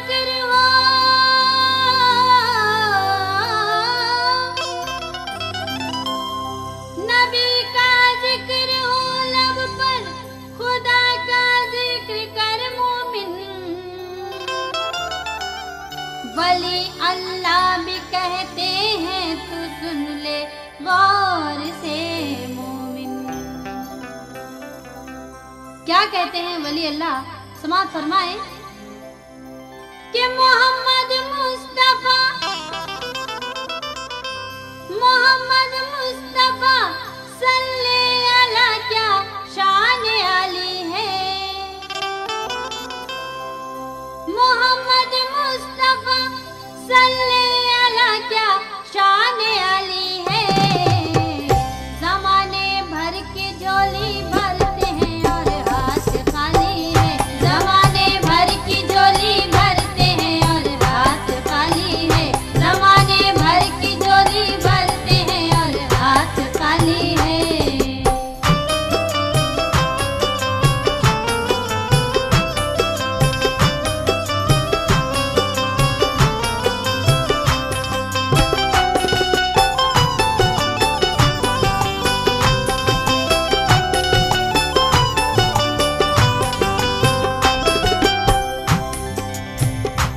जिक्र हो, नबी का जिक्र हो लब पर, खुदा का जिक्र कर मोमिन। वली अल्लाह भी कहते हैं, तू सुन ले गौर से मोमिन। क्या कहते हैं वली अल्लाह? समाअत फरमाए कि मोहम्मद मुस्तफा, मोहम्मद मुस्तफा सल्ले अला, क्या शान आली है। मोहम्मद मुस्तफा सल्ले अला, क्या शान आली है। जमाने भर की झोली भरते हैं और हाथ खाली है। जमाने भर की झोली भरते हैं और हाथ खाली है। जमाने भर की झोली भरते हैं और हाथ खाली है।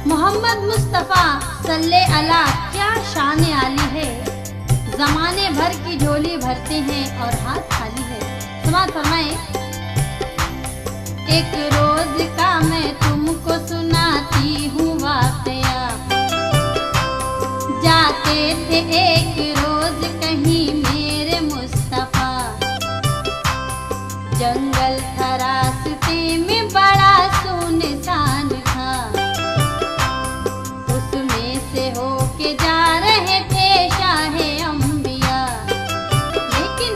मोहम्मद मुस्तफा सल्ले अला, क्या शान आली है। जमाने भर की झोली भरते हैं और हाथ खाली है। समाअत फरमाए, एक रोज का मैं तुमको सुनाती हूँ वाकया। जाते थे एक रोज कहीं मेरे मुस्तफा, जंगल था रास्ते में बड़ा सुनसान था। से होके जा रहे थे शाहे अंबिया, लेकिन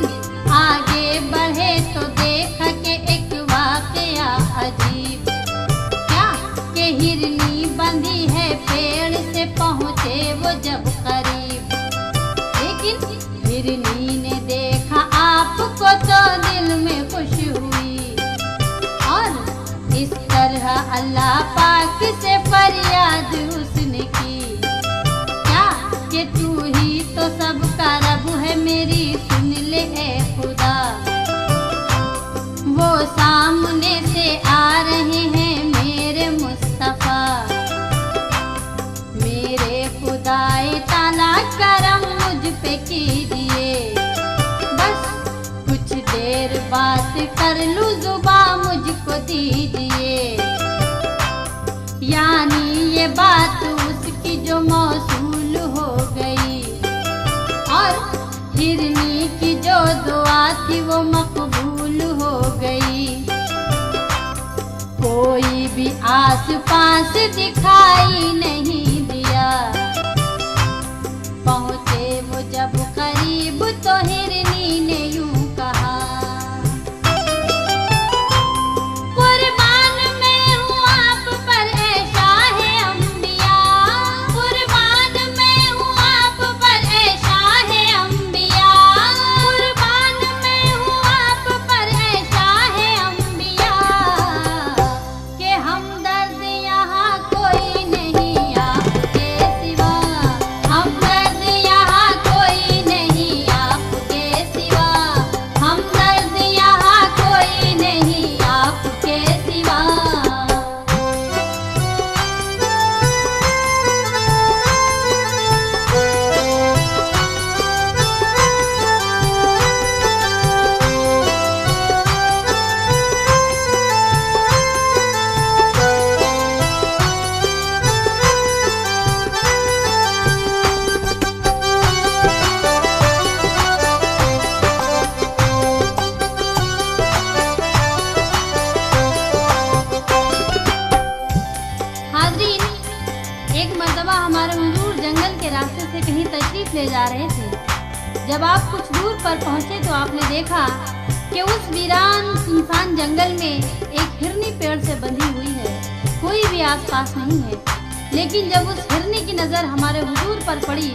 आगे बढ़े तो देखा कि एक वाकया अजीब। क्या कि हिरनी बंधी है पेड़ से, पहुँचे वो जब करीब। लेकिन हिरनी ने देखा आपको तो दिल में खुश हुई, और इस तरह अल्लाह पाक से फरियाद उसने की कि तू ही तो सबका रब है, मेरी सुन ले ए खुदा। वो सामने से आ रहे हैं मेरे मुस्तफा, मेरे खुदाए ताला करम मुझ पे कीजिए। बस कुछ देर बात कर लूं, जुबान मुझको दीजिए। यानी ये बात उसकी जो मौसूल हो गई, और हिरनी की जो दुआ थी वो मकबूल हो गई। कोई भी आस पास दिखाई नहीं दिया, पहुँचे वो जब करीब तो हिरनी ने यूं कहा, कुर्बान मैं हूँ आप पर ए शाहे अंबिया। कुर्बान मैं हूँ आप पर ए शाहे अंबिया। कुर्बान मैं हूँ आप पर ए शाहे अंबिया। के हमदर्द यहाँ कोई नहीं आपके सिवा, हमदर्द यहाँ कोई नहीं आपके सिवा, हमदर्द यहाँ कोई नहीं आपके सिवा। हाज़रीन, एक मर्तबा हमारे हुजूर जंगल के रास्ते से कहीं तशरीफ ले जा रहे थे। जब आप कुछ दूर पर पहुंचे तो आपने देखा कि उस वीरान सुनसान जंगल में एक हिरनी पेड़ से बंधी हुई है, कोई भी आसपास नहीं है। लेकिन जब उस हिरनी की नज़र हमारे हुजूर पर पड़ी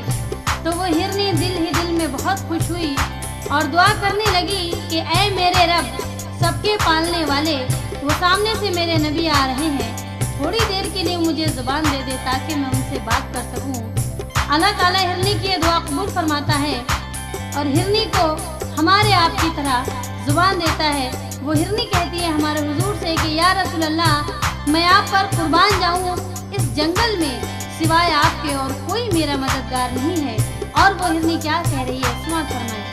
तो वो हिरनी दिल ही दिल में बहुत खुश हुई और दुआ करने लगी कि ऐ मेरे रब, सबके पालने वाले, वो सामने से मेरे नबी आ रहे हैं, थोड़ी देर के लिए मुझे ज़ुबान दे दे ताकि मैं उनसे बात कर सकूं। अल्लाह ताला हिरनी की ये दुआ कबूल फरमाता है और हिरनी को हमारे आप की तरह ज़ुबान देता है। वो हिरनी कहती है हमारे हुजूर से कि या रसूल अल्लाह, मैं आप पर कुर्बान जाऊं, इस जंगल में सिवाय आपके और कोई मेरा मददगार नहीं है। और वो हिरनी क्या कह रही है, सुना फरमाएं।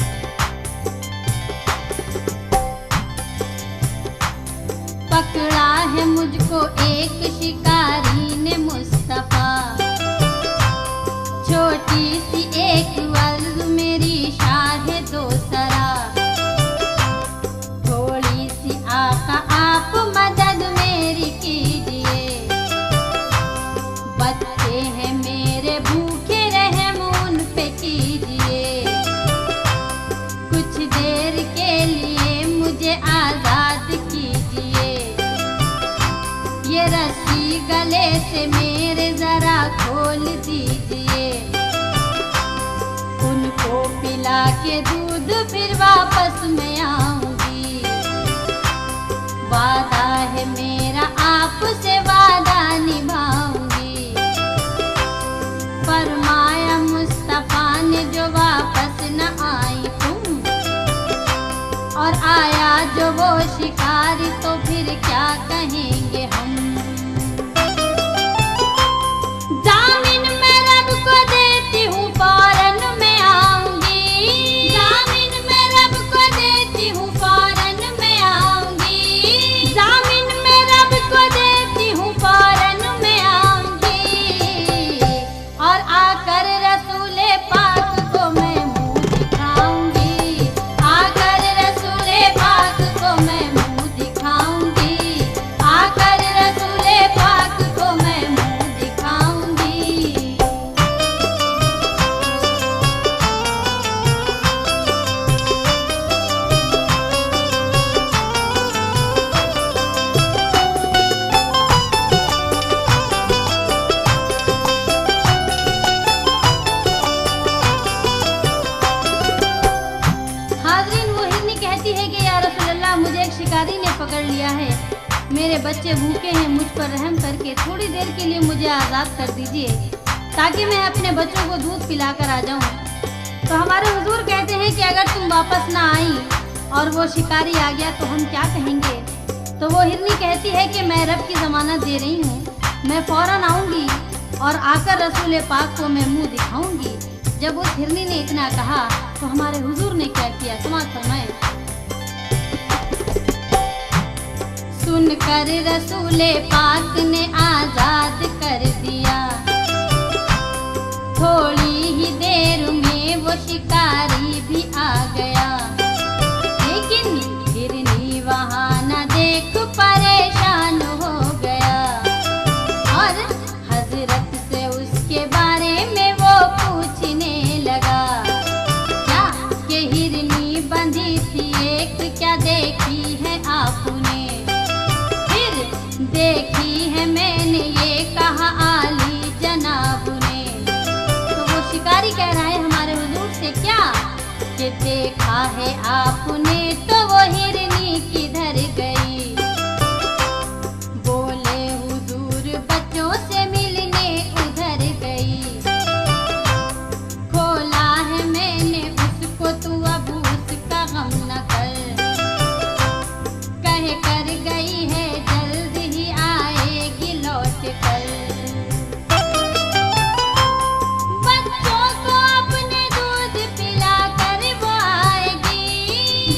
पकड़ा है मुझको एक शिकारी ने मुस्तफा, छोटी सी एक अर्ज मेरी शाहे दो सरा, थोड़ी सी आका आप मदद मेरी कीजिए, बच्चे हैं मेरे भूखे रहम उन पे कीजिए, कुछ देर के लिए मुझे आजाद कीजिए, ये रस्सी गले से मेरे जरा खोल दीजिए, उनको पिला के दूध फिर वापस मैं आऊंगी, वादा है मेरा आपसे वादा निभाऊंगी। फरमाया मुस्तफा ने जो वापस न आई तुम, और आया जो वो शिकारी तो फिर क्या कहेंगे हम। जामिन मैं रब को देती हूँ फौरन मैं आऊंगी, जामिन मैं रब को देती हूँ फौरन मैं आऊंगी, जामिन मैं रब को देती हूँ फौरन मैं आऊंगी, और आकर रसूले पाक को मैं मुँह दिखाऊंगी, आकर रसूले पाक को मैं मुँह दिखाऊंगी, आकर रसूले पाक को मैं मुँह दिखाऊंगी। हाज़रीन, वो हिरनी कहती है कि या रसूल अल्लाह, मुझे एक शिकारी ने पकड़ लिया है, मेरे बच्चे भूखे हैं, मुझ पर रहम करके थोड़ी देर के लिए मुझे आज़ाद कर दीजिए ताकि मैं अपने बच्चों को दूध पिलाकर आ जाऊं। तो हमारे हुजूर कहते हैं कि अगर तुम वापस ना आई और वो शिकारी आ गया तो हम क्या कहेंगे। तो वो हिरनी कहती है कि मैं रब की ज़मानत दे रही हूँ, मैं फ़ौरन आऊँगी और आकर रसूल पाक को मैं मुँह दिखाऊँगी। जब उस हिरनी ने इतना कहा तो हमारे हुजूर ने क्या किया, समाअत फरमाएं। सुनकर रसूले पाक ने आजाद कर दिया, थोड़ी ही देर में वो शिकारी भी आ गया, लेकिन हिरनी वहाँ न देख परेशान हो गया, और हजरत से उसके बारे में वो पूछने लगा, क्या कि हिरनी बंधी थी एक, क्या देखी है आपने, देखी है मैंने ये कहा आली जनाब ने। तो वो शिकारी कह रहा है हमारे हुजूर से क्या कि देखा है आपने, तो वो हिरनी किधर गई। बोले हुजूर बच्चों से मिलने उधर गई, खोला है मैंने उसको, तू अब उसका गम न कर, कह कर गई है जल्द ही आएगी लौट कर। बच्चों को अपने दूध पिला कर वो आएगी,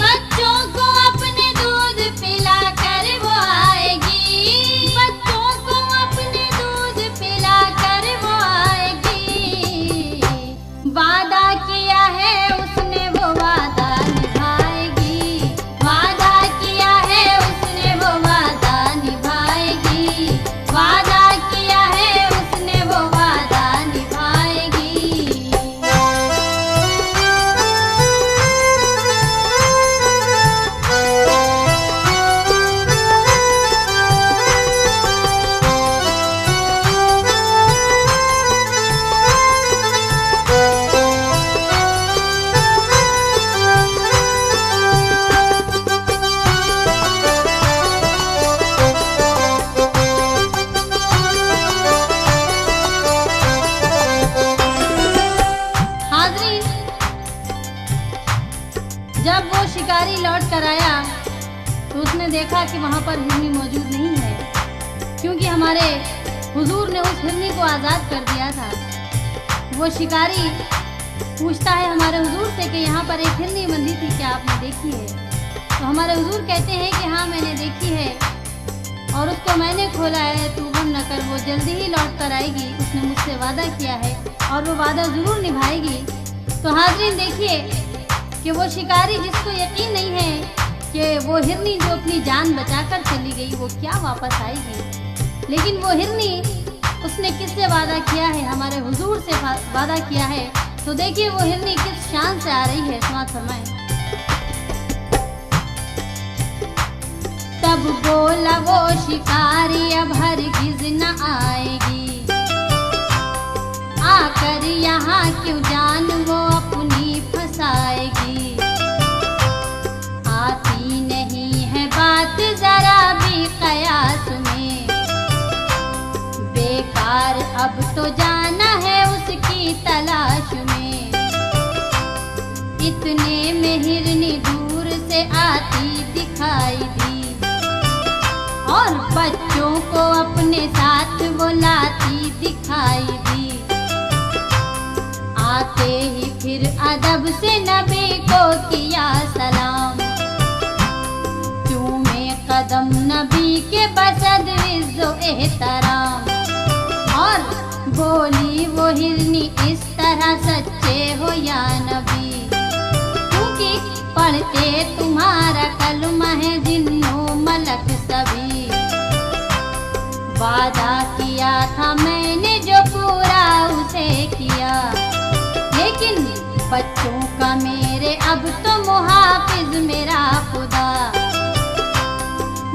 शिकारी लौट कर आया तो उसने देखा कि वहाँ पर हिरनी मौजूद नहीं है, क्योंकि हमारे हुजूर ने उस हिरनी को आज़ाद कर दिया था। वो शिकारी पूछता है हमारे हुजूर से कि यहाँ पर एक हिरनी बंधी थी, क्या आपने देखी है? तो हमारे हुजूर कहते हैं कि हाँ मैंने देखी है और उसको मैंने खोला है, तू गम न कर, वो जल्दी ही लौट कर आएगी, उसने मुझसे वादा किया है और वो वादा ज़रूर निभाएगी। तो हाज़रीन देखिए कि वो शिकारी जिसको यकीन नहीं है कि वो हिरनी जो अपनी जान बचाकर चली गई वो क्या वापस आएगी, लेकिन वो हिरनी उसने किससे वादा किया है? हमारे हुजूर से वादा किया है। तो देखिए वो हिरनी किस शान से आ रही है, समाअत फरमाएं। तब बोला वो शिकारी अब हरगिज़ न आएगी, आकर यहाँ क्यों जान वो अपनी फंसाएगी। आती नहीं है बात जरा भी कयास में, बेकार अब तो जाना है उसकी तलाश में। इतने में हिरनी दूर से आती दिखाई दी और बच्चों को अपने साथ वो लाती दिखाई दी। आते ही फिर अदब से नबी को किया सलाम, चूमे कदम नबी के बसद इज़्ज़ो एहतराम। और बोली वो हिरनी इस तरह सच्चे हो या नबी, क्योंकि पढ़ते तुम्हारा कलमा है जिन्नो मलक सभी। वादा किया था मैंने जो पूरा उसे किया, लेकिन बच्चों का मेरे अब तो मुहाफिज मेरा खुदा।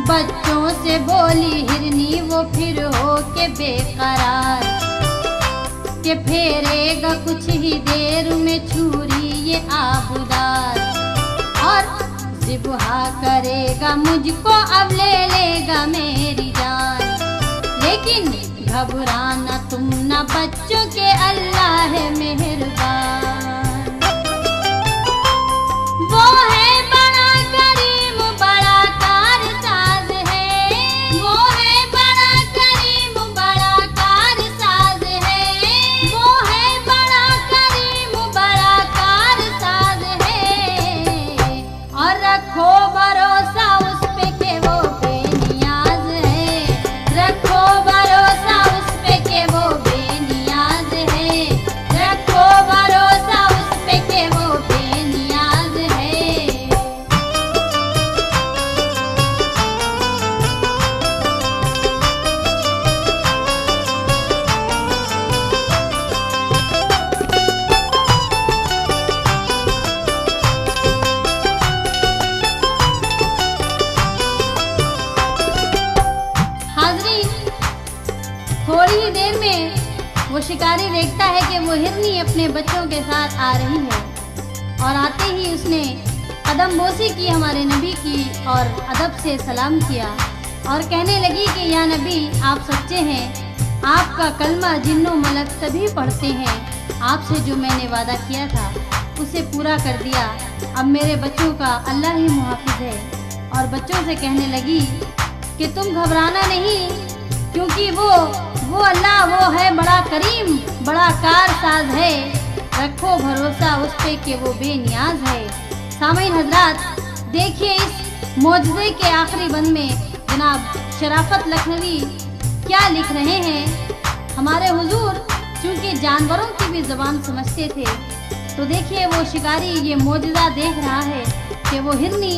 बच्चों से बोली हिरनी वो फिर हो के बेकरार, के फेरेगा कुछ ही देर में छुरी ये आबूदार, और ज़िब्हा करेगा मुझको अब ले लेगा मेरी जान। लेकिन घबराना तुम न बच्चों के, अल्लाह है मेहरबान। वो है बड़ा करीम बड़ा कारसाज है, वो है बड़ा करीम बड़ा कारसाज है, वो है बड़ा करीम बड़ा कारसाज है। और रखो भरोसा उस पे के वो बेनियाज है, रखो भरोसा उस पे के वो बेनियाज है, रखो भरोसा उस पे के वो बेनियाज है। हाज़रीन थोड़ी ही देर में वो शिकारी देखता है कि वो हिरनी अपने बच्चों के साथ आ रही है, और आते ही उसने कदम बोसी की हमारे नबी की और अदब से सलाम किया और कहने लगी कि या नबी आप सच्चे हैं, आपका कलमा जिन्नो मलक सभी पढ़ते हैं, आपसे जो मैंने वादा किया था उसे पूरा कर दिया। अब मेरे बच्चों का अल्लाह ही मुहाफिज है। और बच्चों से कहने लगी कि तुम घबराना नहीं, क्योंकि वो अल्लाह वो है बड़ा करीम बड़ा कारसाज है, रखो भरोसा उस पे कि वो बेनियाज है। सामईन हजरात देखिए इस मौजज़े के आखिरी बंद में जनाब शराफत लखनवी क्या लिख रहे हैं। हमारे हुजूर चूँकि जानवरों की भी ज़बान समझते थे, तो देखिए वो शिकारी ये मौजज़ा देख रहा है कि वो हिरनी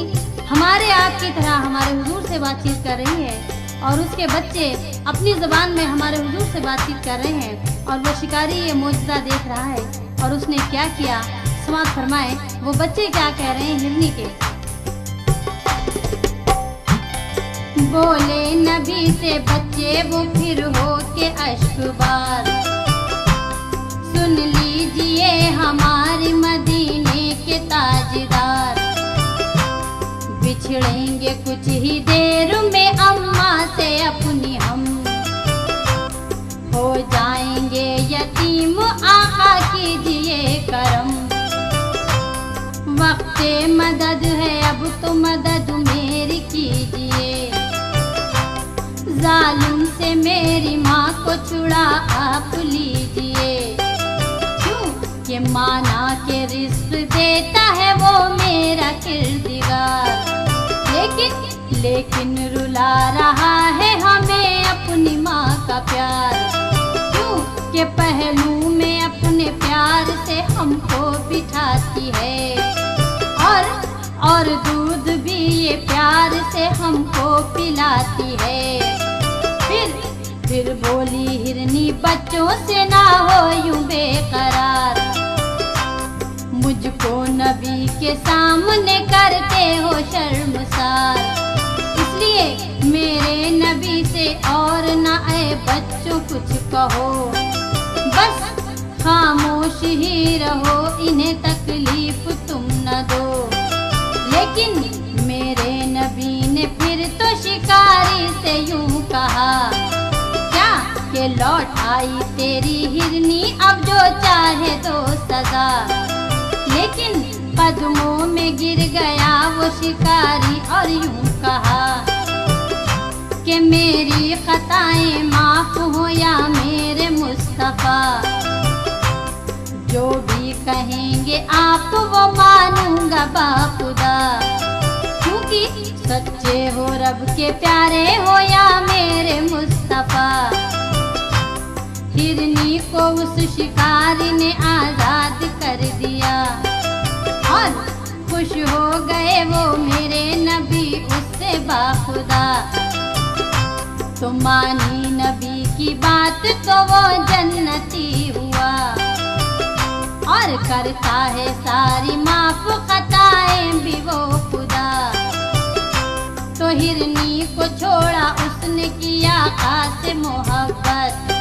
हमारे आप की तरह हमारे हुजूर से बातचीत कर रही है, और उसके बच्चे अपनी ज़बान में हमारे हुजूर से बातचीत कर रहे हैं, और वो शिकारी ये मौजज़ा देख रहा है। और उसने क्या किया, समाअत फरमाए वो बच्चे क्या कह रहे हैं हिरनी के। बोले नबी से बच्चे वो फिर हो के अश्कबार, सुन लीजिए हमारे मदीने के ताजदार, बिछड़ेंगे कुछ ही देर में अम्मा से अपनी हम, हो जाएंगे यतीम आका कीजिए करम, वक्ते मदद मदद है अब तो मदद मेरी कीजिए। जालिम से मेरी माँ को छुड़ा आप लीजिए। क्यों कि माना के रिस्क देता है वो मेरा किरदिगार। लेकिन रुला रहा है हमें अपनी माँ का प्यार। क्यों कि पहलू में अपने प्यार से हमको बिठाती है और दूध भी ये प्यार से हमको पिलाती है। फिर बोली हिरनी बच्चों से ना हो यूं बेकरार। मुझको नबी के सामने करते हो शर्मसार। इसलिए मेरे नबी से और ना आए बच्चों कुछ कहो, बस खामोश ही रहो, इन्हें तकलीफ तुम न दो। लेकिन मेरे नबी ने फिर तो शिकारी से यूं कहा, क्या कि लौट आई तेरी हिरनी अब जो चाहे तो सजा। लेकिन कदमों में गिर गया वो शिकारी और यूं कहा कि मेरी खताएं माफ हो या मेरे मुस्तफा। जो भी कहेंगे आप वो मानूंगा बाखुदा। क्योंकि सच्चे हो रब के प्यारे हो या मेरे मुस्तफा। हिरनी को उस शिकारी ने आजाद कर दिया और खुश हो गए वो मेरे नबी उससे बाखुदा। तो मानी नबी की बात तो वो जन्नती हुआ और करता है सारी माफ खताएं भी वो खुदा। तो हिरनी को छोड़ा उसने किया खास मोहब्बत।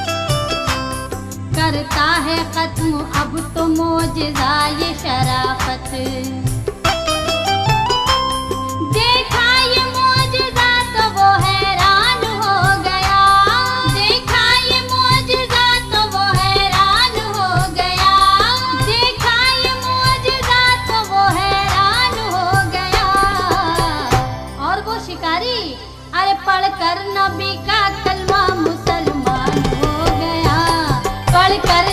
करता है खत्म अब तो मोजज़ा ये शराफत। देखा ये मोजज़ा तो वो हैरान हो गया। देखा ये मोजज़ा तो वो हैरान हो गया। देखा ये मोजज़ा तो वो हैरान हो गया। और वो शिकारी अरे पढ़कर नबी का कलमा मुसलमान हो गया। पढ़कर